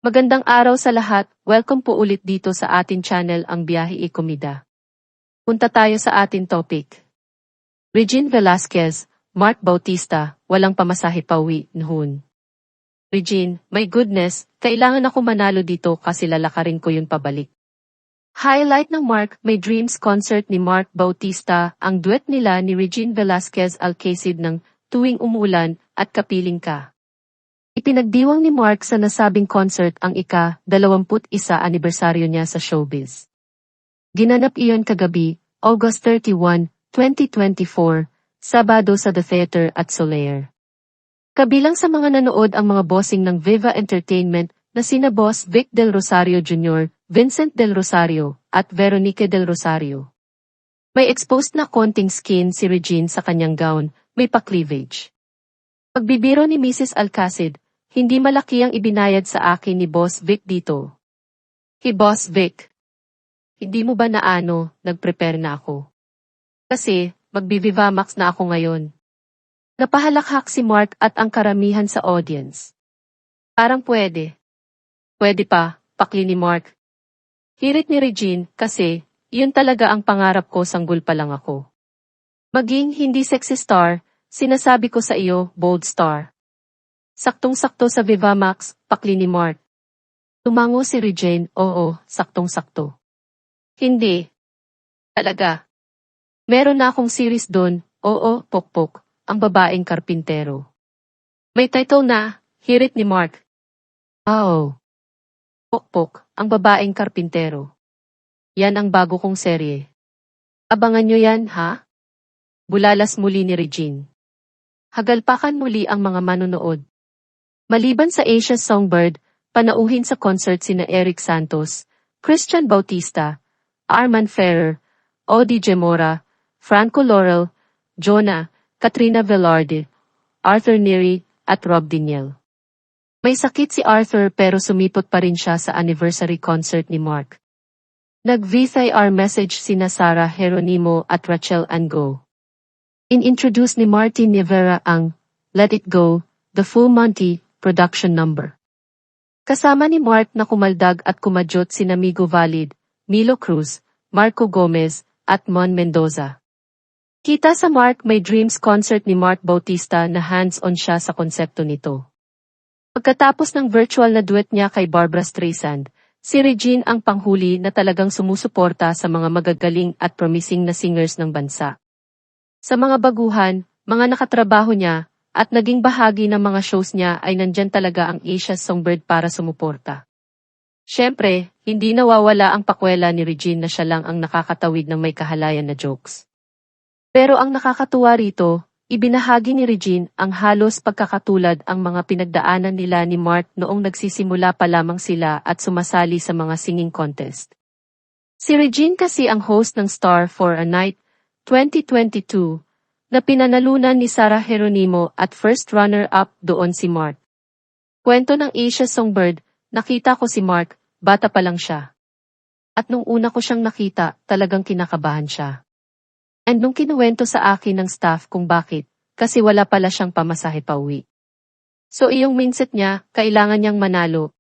Magandang araw sa lahat, welcome po ulit dito sa atin channel ang Biyahe e Komida. Punta tayo sa atin topic. Regine Velasquez, Mark Bautista, walang pamasahe pauwi, nhun. Regine, my goodness, kailangan ako manalo dito kasi lalakarin ko yun pabalik. Highlight ng Mark, My Dreams concert ni Mark Bautista, ang duet nila ni Regine Velasquez Alcacid ng Tuwing Umulan at Kapiling Ka. Ipinagdiwang ni Mark sa nasabing concert ang ika-21 anibersaryo niya sa showbiz. Ginanap iyon kagabi, August 31, 2024, Sabado sa The Theater at Soler. Kabilang sa mga nanood ang mga bossing ng Viva Entertainment na sina Boss Vic Del Rosario Jr., Vincent Del Rosario, at Veronique Del Rosario. May exposed na konting skin si Regine sa kanyang gown, may pa-cleavage. Pagbibiro ni Mrs. Alcacid, hindi malaki ang ibinayad sa akin ni Boss Vic dito. Hey Boss Vic, hindi mo ba nagprepare na ako? Kasi, magbi-Viva Max na ako ngayon. Napahalakhak si Mark at ang karamihan sa audience. Parang pwede. Pwede pa, pakli ni Mark. Hirit ni Regine, kasi, yun talaga ang pangarap ko sanggol pa lang ako. Maging hindi sexy star, sinasabi ko sa iyo, bold star. Saktong-sakto sa Viva Max, pakli ni Mark. Tumango si Regine, oo, saktong-sakto. Hindi. Talaga. Meron na akong series doon, oo, Pokpok, ang babaeng karpintero. May title na, hirit ni Mark. Oh. Pokpok, ang babaeng karpintero. Yan ang bago kong serye. Abangan nyo yan, ha? Bulalas muli ni Regine. Hagalpakan muli ang mga manonood. Maliban sa Asia's Songbird, panauhin sa concert sina Eric Santos, Christian Bautista, Arman Ferrer, Odi Gemora, Franco Laurel, Jonah, Katrina Velarde, Arthur Neri, at Rob Diniel. May sakit si Arthur pero sumipot pa rin siya sa anniversary concert ni Mark. Nag-VCR message sina Sarah Geronimo at Rachel Ango. In-introduce ni Martin Rivera ang Let It Go, The Full Monty production number. Kasama ni Mark na kumaldag at kumadyot sina Migo Valid, Milo Cruz, Marco Gomez, at Mon Mendoza. Kita sa Mark My Dreams concert ni Mark Bautista na hands-on siya sa konsepto nito. Pagkatapos ng virtual na duet niya kay Barbra Streisand, si Regine ang panghuli na talagang sumusuporta sa mga magagaling at promising na singers ng bansa. Sa mga baguhan, mga nakatrabaho niya, at naging bahagi ng mga shows niya ay nandyan talaga ang Asia's Songbird para sumuporta. Siyempre, hindi nawawala ang pakwela ni Regine na siya lang ang nakakatawid ng may kahalayan na jokes. Pero ang nakakatuwa rito, ibinahagi ni Regine ang halos pagkakatulad ang mga pinagdaanan nila ni Mark noong nagsisimula pa lamang sila at sumasali sa mga singing contest. Si Regine kasi ang host ng Star for a Night 2022 na pinanalunan ni Sarah Geronimo at first runner-up doon si Mark. Kwento ng Asia's Songbird, nakita ko si Mark, bata pa lang siya. At nung una ko siyang nakita, talagang kinakabahan siya. And nung kinuwento sa akin ng staff kung bakit, kasi wala pala siyang pamasahe pauwi. So iyong mindset niya, kailangan niyang manalo.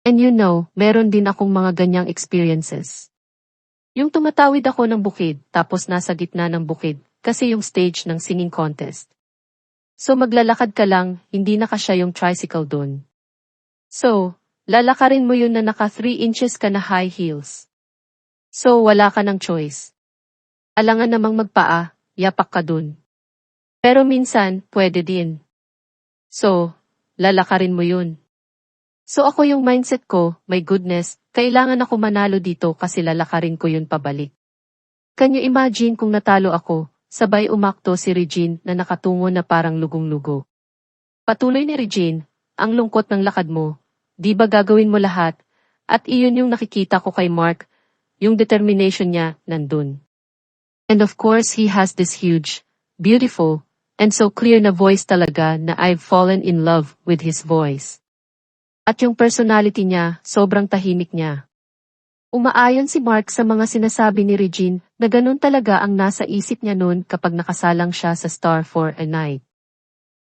And you know, meron din akong mga ganyang experiences. Yung tumatawid ako ng bukid, tapos nasa gitna ng bukid, kasi yung stage ng singing contest. So maglalakad ka lang, hindi nakasya yung tricycle dun. So, lalakarin mo yun na naka 3 inches ka na high heels. So wala ka ng choice. Alangan namang magpaa, yapak ka dun. Pero minsan, pwede din. So, lalakarin mo yun. So ako yung mindset ko, my goodness, kailangan ako manalo dito kasi lalakarin ko yun pabalik. Can you imagine kung natalo ako, sabay umakto si Regine na nakatungo na parang lugong-lugo. Patuloy ni Regine, ang lungkot ng lakad mo, di ba gagawin mo lahat? At iyon yung nakikita ko kay Mark, yung determination niya nandun. And of course he has this huge, beautiful, and so clear na voice talaga na I've fallen in love with his voice. At yung personality niya, sobrang tahimik niya. Umaayon si Mark sa mga sinasabi ni Regine na ganun talaga ang nasa isip niya noon kapag nakasalang siya sa Star for a Night.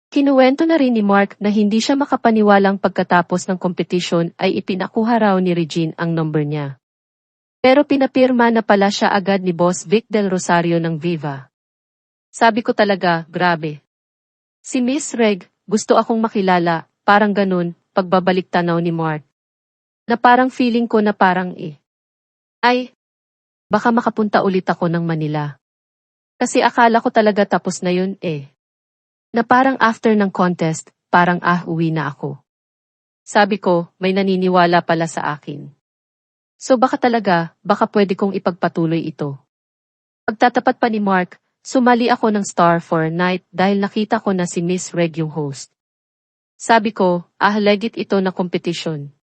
Kinuwento na rin ni Mark na hindi siya makapaniwalang pagkatapos ng kompetisyon ay ipinakuha raw ni Regine ang number niya. Pero pinapirma na pala siya agad ni Boss Vic Del Rosario ng Viva. Sabi ko talaga, grabe. Si Miss Reg, gusto akong makilala, parang ganun, pagbabalik tanaw ni Mark. Na parang feeling ko na parang ay, baka makapunta ulit ako ng Manila. Kasi akala ko talaga tapos na yun Na parang after ng contest, parang uwi na ako. Sabi ko, may naniniwala pala sa akin. So baka pwede kong ipagpatuloy ito. Pagtatapat pa ni Mark, sumali ako ng Star for a Night dahil nakita ko na si Miss Reg yung host. Sabi ko, legit ito na kompetisyon.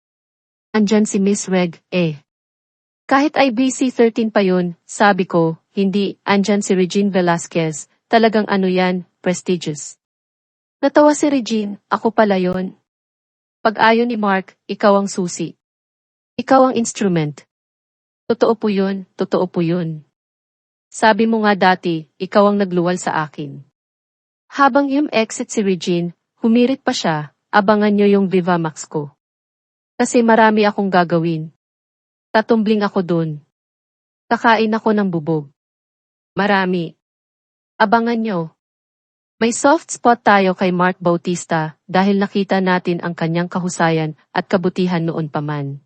Andyan si Miss Reg, Kahit IBC 13 pa yun, sabi ko, hindi, andyan si Regine Velasquez, talagang ano yan, prestigious. Natawa si Regine, ako pala yon. Pag-ayon ni Mark, ikaw ang susi. Ikaw ang instrument. Totoo po yun, totoo po yun. Sabi mo nga dati, ikaw ang nagluwal sa akin. Habang yung exit si Regine, humirit pa siya, abangan nyo yung Viva Max ko. Kasi marami akong gagawin. Tatumbling ako dun. Kakain ako ng bubog. Marami. Abangan nyo. May soft spot tayo kay Mark Bautista dahil nakita natin ang kanyang kahusayan at kabutihan noon pa man.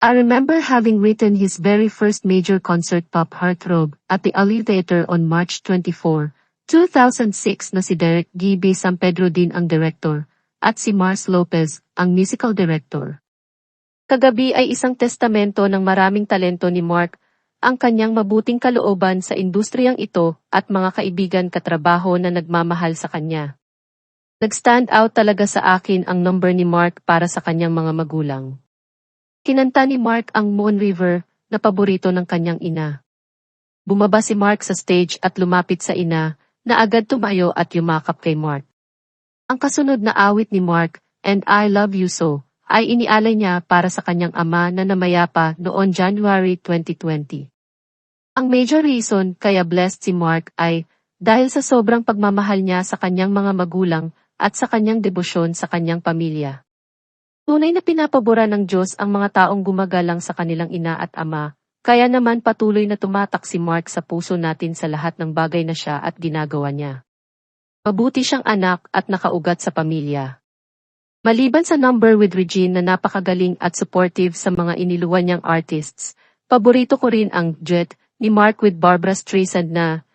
I remember having written his very first major concert pop heartthrob at the Ali Theater on March 24, 2006 na si Derek Gibby San Pedro din ang director at si Mars Lopez ang musical director. Kagabi ay isang testamento ng maraming talento ni Mark, ang kanyang mabuting kalooban sa industriyang ito at mga kaibigan katrabaho na nagmamahal sa kanya. Nag-stand out talaga sa akin ang number ni Mark para sa kanyang mga magulang. Kinanta ni Mark ang Moon River na paborito ng kanyang ina. Bumaba si Mark sa stage at lumapit sa ina na agad tumayo at yumakap kay Mark. Ang kasunod na awit ni Mark, And I Love You So, ay inialay niya para sa kanyang ama na namayapa noon January 2020. Ang major reason kaya blessed si Mark ay dahil sa sobrang pagmamahal niya sa kanyang mga magulang at sa kanyang debosyon sa kanyang pamilya. Tunay na pinapabura ng Diyos ang mga taong gumagalang sa kanilang ina at ama, kaya naman patuloy na tumatak si Mark sa puso natin sa lahat ng bagay na siya at ginagawa niya. Mabuti siyang anak at nakaugat sa pamilya. Maliban sa number with Regine na napakagaling at supportive sa mga iniluwan niyang artists, paborito ko rin ang duet ni Mark with Barbra Streisand na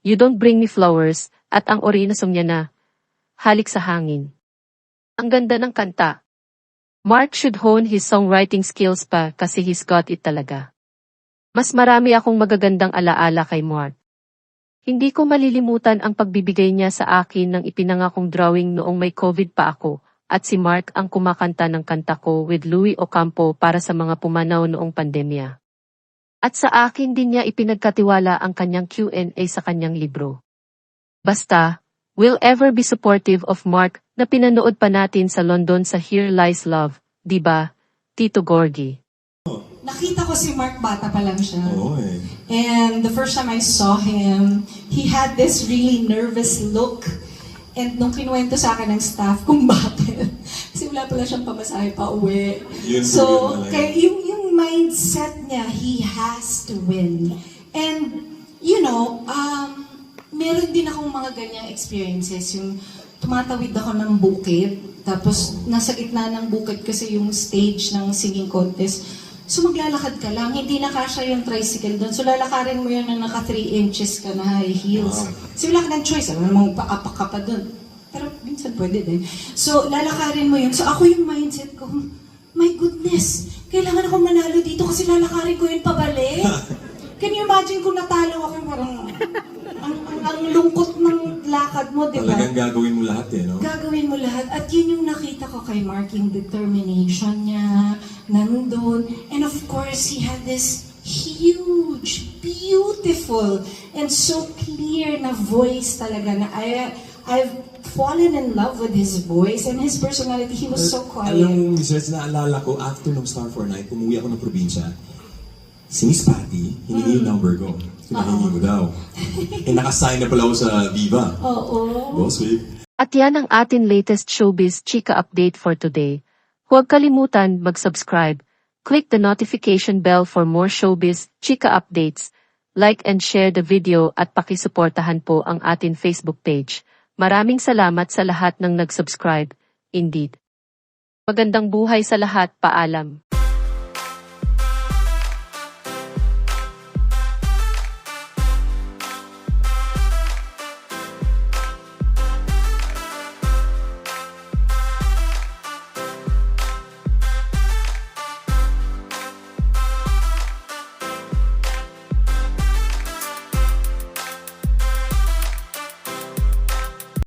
You Don't Bring Me Flowers at ang orinasong niya na Halik sa Hangin. Ang ganda ng kanta. Mark should hone his songwriting skills pa kasi he's got it talaga. Mas marami akong magagandang alaala kay Mark. Hindi ko malilimutan ang pagbibigay niya sa akin ng ipinangakong drawing noong may COVID pa ako. At si Mark ang kumakanta ng kanta ko with Louie Ocampo para sa mga pumanaw noong pandemya. At sa akin din niya ipinagkatiwala ang kanyang Q&A sa kanyang libro. Basta, we'll ever be supportive of Mark na pinanood pa natin sa London sa Here Lies Love, diba, Tito Gorgie? Nakita ko si Mark bata pa lang siya. And the first time I saw him, he had this really nervous look. And nung kinuwento sa akin ng staff kung bakit, kasi wala pala siyang pamasahe pa uwi. So, kaya yung mindset niya, he has to win. And, meron din akong mga ganyang experiences. Yung tumatawid ako ng bukid, tapos nasa gitna ng bukid kasi yung stage ng singing contest. So maglalakad ka lang, hindi na kasya yung tricycle doon. So lalakarin mo yun na naka 3 inches ka na high heels. So wala ka ng choice, alam mo, paapak ka pa doon. Pero minsan pwede din. So lalakarin mo yun. So ako yung mindset ko, my goodness, kailangan ako manalo dito kasi lalakarin ko yun pabalik. Can you imagine kung natalo ako, parang ang lungkot ng lakad mo, di ba? Talagang gagawin mo lahat no? Gagawin mo lahat. At yun yung nakita ko kay Mark, yung determination niya, nandun. And of course, he had this huge, beautiful, and so clear na voice talaga na I've fallen in love with his voice and his personality. He was so quiet. Alam mo, Mrs. naalala ko, after ng Star for Night, umuwi ako ng probinsya. Si Miss Patty, hindi yung number ko. Sinahingi mo daw. Nakasign na pala ako sa Viva. Oo. Oh, sweet. At yan ang atin latest showbiz chika update for today. Huwag kalimutan mag-subscribe, click the notification bell for more showbiz chika updates, like and share the video at pakisuportahan po ang atin Facebook page. Maraming salamat sa lahat ng nag-subscribe. Indeed. Magandang buhay sa lahat, paalam.